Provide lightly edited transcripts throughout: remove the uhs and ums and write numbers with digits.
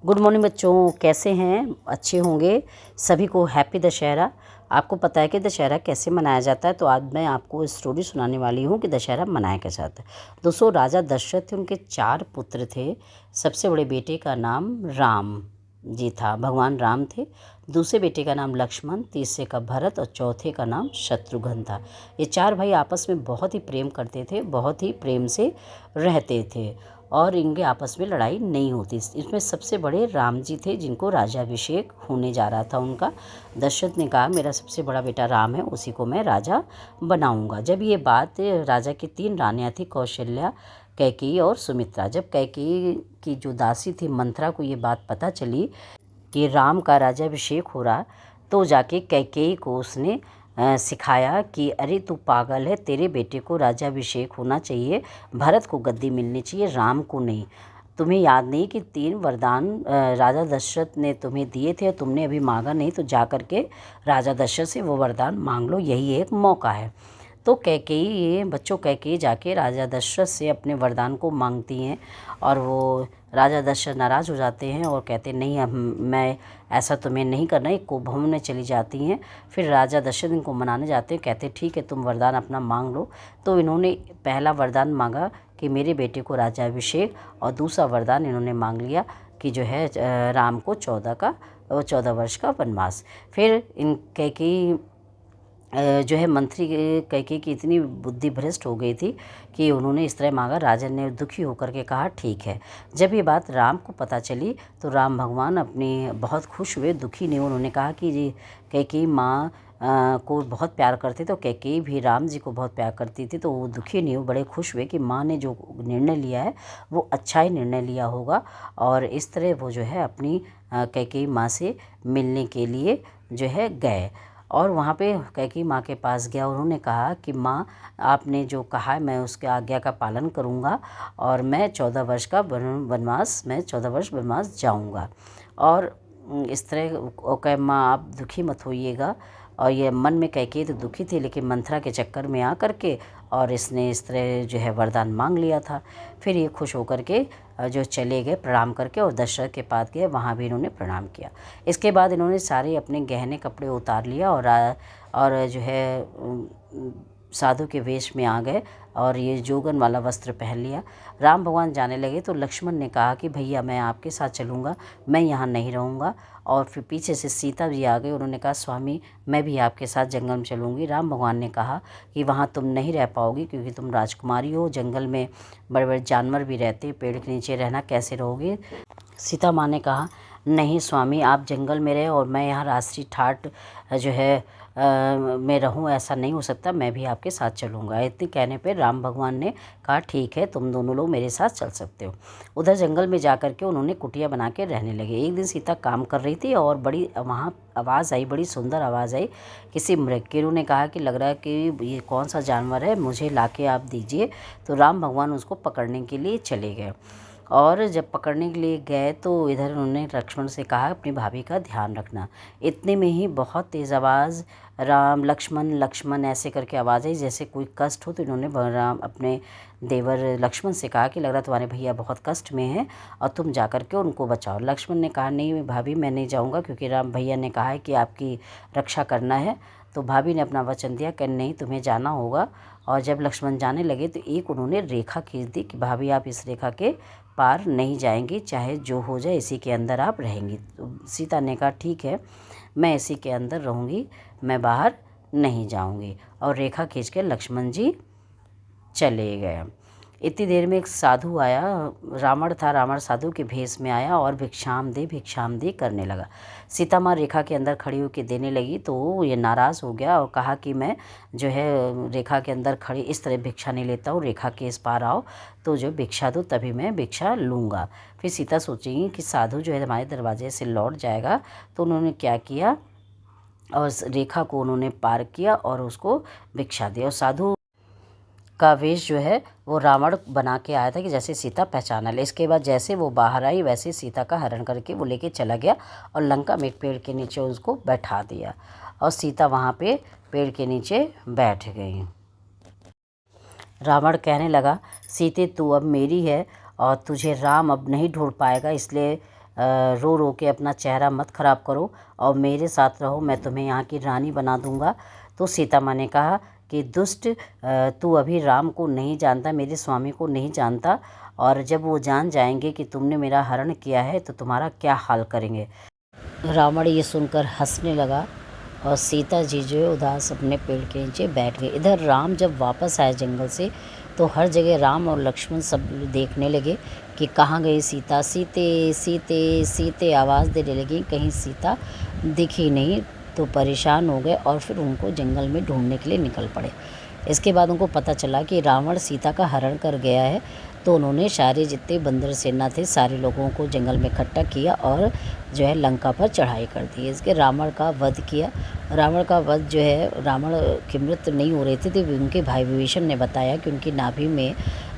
Good morning बच्चों, कैसे हैं? अच्छे होंगे। सभी को हैप्पी दशहरा। आपको पता है कि दशहरा कैसे मनाया जाता है, तो आज मैं आपको स्टोरी सुनाने वाली हूँ कि दशहरा मनाया कैसे जाता है। दोस्तों, राजा दशरथ थे, उनके 4 पुत्र थे। सबसे बड़े बेटे का नाम राम जी था, भगवान राम थे। दूसरे बेटे का नाम लक्ष्मण, तीसरे का भरत और चौथे का नाम शत्रुघ्न था। ये 4 भाई आपस में बहुत ही प्रेम करते थे, बहुत ही प्रेम से रहते थे और इनके आपस में लड़ाई नहीं होती। इसमें सबसे बड़े राम जी थे, जिनको राज्याभिषेक होने जा रहा था उनका। दशरथ ने कहा मेरा सबसे बड़ा बेटा राम है, उसी को मैं राजा बनाऊंगा। जब ये बात राजा की 3 रानियां थी, कौशल्या, कैकेयी और सुमित्रा, जब कैकेयी की जो दासी थी मंथरा को ये बात पता चली कि राम का राज्याभिषेक हो रहा, तो जाके कैकेयी को उसने सिखाया कि अरे तू पागल है, तेरे बेटे को राज्याभिषेक होना चाहिए, भरत को गद्दी मिलनी चाहिए, राम को नहीं। तुम्हें याद नहीं कि 3 वरदान राजा दशरथ ने तुम्हें दिए थे और तुमने अभी मांगा नहीं, तो जा कर के राजा दशरथ से वो वरदान मांग लो, यही एक मौका है। तो कैकेयी बच्चों कैकेयी जाके राजा दशरथ से अपने वरदान को मांगती हैं और वो राजा दशरथ नाराज़ हो जाते हैं और कहते नहीं, अब मैं ऐसा तुम्हें नहीं करना। एक कुभवन में चली जाती हैं। फिर राजा दशरथ इनको मनाने जाते हैं, कहते ठीक है तुम वरदान अपना मांग लो। तो इन्होंने पहला वरदान मांगा कि मेरे बेटे को राज्याभिषेक, और दूसरा वरदान इन्होंने मांग लिया कि जो है राम को 14 वर्ष का वनवास। फिर इन कैकेयी जो है मंत्री कैकेयी की इतनी बुद्धि भ्रष्ट हो गई थी कि उन्होंने इस तरह मांगा। राजा ने दुखी होकर के कहा ठीक है। जब ये बात राम को पता चली तो राम भगवान अपने बहुत खुश हुए, दुखी नहीं। उन्होंने कहा कि जी कैकेयी माँ को बहुत प्यार करते, तो कैकेयी भी राम जी को बहुत प्यार करती थी, तो वो दुखी नहीं हुए, बड़े खुश हुए कि माँ ने जो निर्णय लिया है वो अच्छा ही निर्णय लिया होगा। और इस तरह वो जो है अपनी कैकेयी माँ से मिलने के लिए जो है गए और वहाँ पे कैकेयी माँ के पास गया। उन्होंने कहा कि माँ, आपने जो कहा है मैं उसके आज्ञा का पालन करूँगा और मैं 14 वर्ष का वनवास मैं 14 वर्ष वनवास जाऊँगा। और इस तरह ओके माँ, आप दुखी मत होइएगा। और ये मन में कैकेयी तो दुखी थी, लेकिन मंथरा के चक्कर में आ करके और इसने इस तरह जो है वरदान मांग लिया था। फिर ये खुश होकर के जो चले गए प्रणाम करके, और दशरथ के पास गए, वहाँ भी इन्होंने प्रणाम किया। इसके बाद इन्होंने सारे अपने गहने कपड़े उतार लिया और जो है साधु के वेश में आ गए और ये जोगन वाला वस्त्र पहन लिया। राम भगवान जाने लगे तो लक्ष्मण ने कहा कि भैया मैं आपके साथ चलूँगा, मैं यहाँ नहीं रहूँगा। और फिर पीछे से सीता जी आ गई, उन्होंने कहा स्वामी मैं भी आपके साथ जंगल में चलूँगी। राम भगवान ने कहा कि वहाँ तुम नहीं रह पाओगी, क्योंकि तुम राजकुमारी हो, जंगल में बड़े बड़े जानवर भी रहते, पेड़ के नीचे रहना कैसे रहोगे। सीता माँ ने कहा नहीं स्वामी, आप जंगल में रहे और मैं यहाँ राष्ट्रीय ठाट जो है में रहूँ, ऐसा नहीं हो सकता, मैं भी आपके साथ चलूँगा। इतने कहने पे राम भगवान ने कहा ठीक है, तुम दोनों लोग मेरे साथ चल सकते हो। उधर जंगल में जा कर के उन्होंने कुटिया बना के रहने लगे। एक दिन सीता काम कर रही थी और बड़ी वहाँ आवाज़ आई, बड़ी सुंदर आवाज़ आई। किसी मृगकीरू ने कहा कि लग रहा है कि ये कौन सा जानवर है, मुझे लाके आप दीजिए। तो राम भगवान उसको पकड़ने के लिए चले गए और जब पकड़ने के लिए गए तो इधर उन्होंने लक्ष्मण से कहा अपनी भाभी का ध्यान रखना। इतने में ही बहुत तेज़ आवाज़ राम लक्ष्मण लक्ष्मण ऐसे करके आवाज़ आई, जैसे कोई कष्ट हो। तो इन्होंने राम अपने देवर लक्ष्मण से कहा कि लग रहा तुम्हारे भैया बहुत कष्ट में हैं और तुम जा कर के उनको बचाओ। लक्ष्मण ने कहा नहीं भाभी, मैं नहीं जाऊँगा, क्योंकि राम भैया ने कहा है कि आपकी रक्षा करना है। तो भाभी ने अपना वचन दिया कि नहीं तुम्हें जाना होगा। और जब लक्ष्मण जाने लगे तो एक उन्होंने रेखा खींच दी कि भाभी आप इस रेखा के पार नहीं जाएंगी, चाहे जो हो जाए इसी के अंदर आप रहेंगी। तो सीता ने कहा ठीक है, मैं इसी के अंदर रहूँगी, मैं बाहर नहीं जाऊँगी। और रेखा खींच के लक्ष्मण जी चले गए। इतनी देर में एक साधु आया, रावण था, रावण साधु के भेष में आया और भिक्षाम दे करने लगा। सीता माँ रेखा के अंदर खड़ी होकर देने लगी तो ये नाराज़ हो गया और कहा कि मैं जो है रेखा के अंदर खड़ी इस तरह भिक्षा नहीं लेता हूँ, रेखा के इस पार आओ तो जो भिक्षा दो तभी मैं भिक्षा लूँगा। फिर सीता सोचेंगी कि साधु जो है हमारे दरवाजे से लौट जाएगा। तो उन्होंने क्या किया, और रेखा को उन्होंने पार किया और उसको भिक्षा दी। और साधु का वेश जो है वो रावण बना के आया था कि जैसे सीता पहचाना ले। इसके बाद जैसे वो बाहर आई वैसे सीता का हरण करके वो लेके चला गया और लंका में एक पेड़ के नीचे उसको बैठा दिया और सीता वहाँ पे पेड़ के नीचे बैठ गई। रावण कहने लगा सीते तू अब मेरी है और तुझे राम अब नहीं ढूंढ पाएगा, इसलिए रो रो के अपना चेहरा मत ख़राब करो और मेरे साथ रहो, मैं तुम्हें यहाँ की रानी बना दूँगा। तो सीता माँ ने कहा कि दुष्ट, तू अभी राम को नहीं जानता, मेरे स्वामी को नहीं जानता, और जब वो जान जाएंगे कि तुमने मेरा हरण किया है तो तुम्हारा क्या हाल करेंगे। रावण ये सुनकर हंसने लगा और सीता जी जो है उदास अपने पेड़ के नीचे बैठ गए। इधर राम जब वापस आए जंगल से तो हर जगह राम और लक्ष्मण सब देखने लगे कि कहाँ गई सीता। सीते सीते सीते आवाज़ देने लगी, कहीं सीता दिखी नहीं। तो परेशान हो गए और फिर उनको जंगल में ढूंढने के लिए निकल पड़े। इसके बाद उनको पता चला कि रावण सीता का हरण कर गया है। तो उन्होंने सारे जितने बंदर सेना थे सारे लोगों को जंगल में इकट्ठा किया और जो है लंका पर चढ़ाई कर दी। इसके रावण का वध किया। रावण का वध जो है, रावण की मृत्यु नहीं हो रही थी तो उनके भाई विभीषण ने बताया कि उनकी नाभि में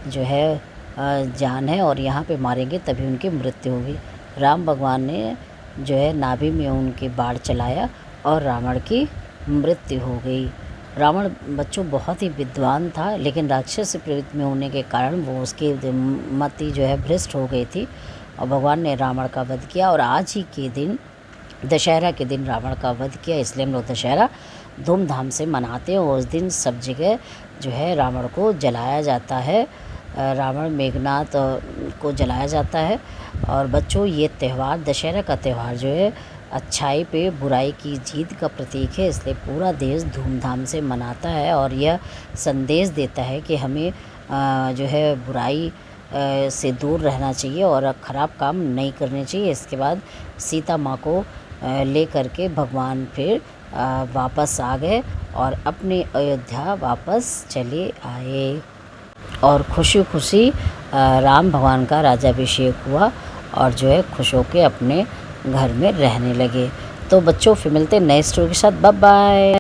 जो है जान है और यहाँ पे मारेंगे तभी उनकी मृत्यु होगी। राम भगवान ने जो है नाभि में उनके बाण चलाया और रावण की मृत्यु हो गई। रावण बच्चों बहुत ही विद्वान था, लेकिन राक्षस प्रवृत्ति में होने के कारण वो उसकी मति जो है भ्रष्ट हो गई थी और भगवान ने रावण का वध किया। और आज ही के दिन, दशहरा के दिन रावण का वध किया, इसलिए हम लोग दशहरा धूमधाम से मनाते हैं। और उस दिन सब जगह जो है रावण को जलाया जाता है, रावण मेघनाथ को जलाया जाता है। और बच्चों ये त्यौहार, दशहरा का त्यौहार जो है अच्छाई पे बुराई की जीत का प्रतीक है, इसलिए पूरा देश धूमधाम से मनाता है और यह संदेश देता है कि हमें जो है बुराई से दूर रहना चाहिए और ख़राब काम नहीं करने चाहिए। इसके बाद सीता माँ को ले करके भगवान फिर वापस आ गए और अपनी अयोध्या वापस चले आए और खुशी खुशी राम भगवान का राज्याभिषेक हुआ और जो है खुश होकर अपने घर में रहने लगे। तो बच्चों फिर मिलते हैं नए स्टोरी के साथ। Bye bye.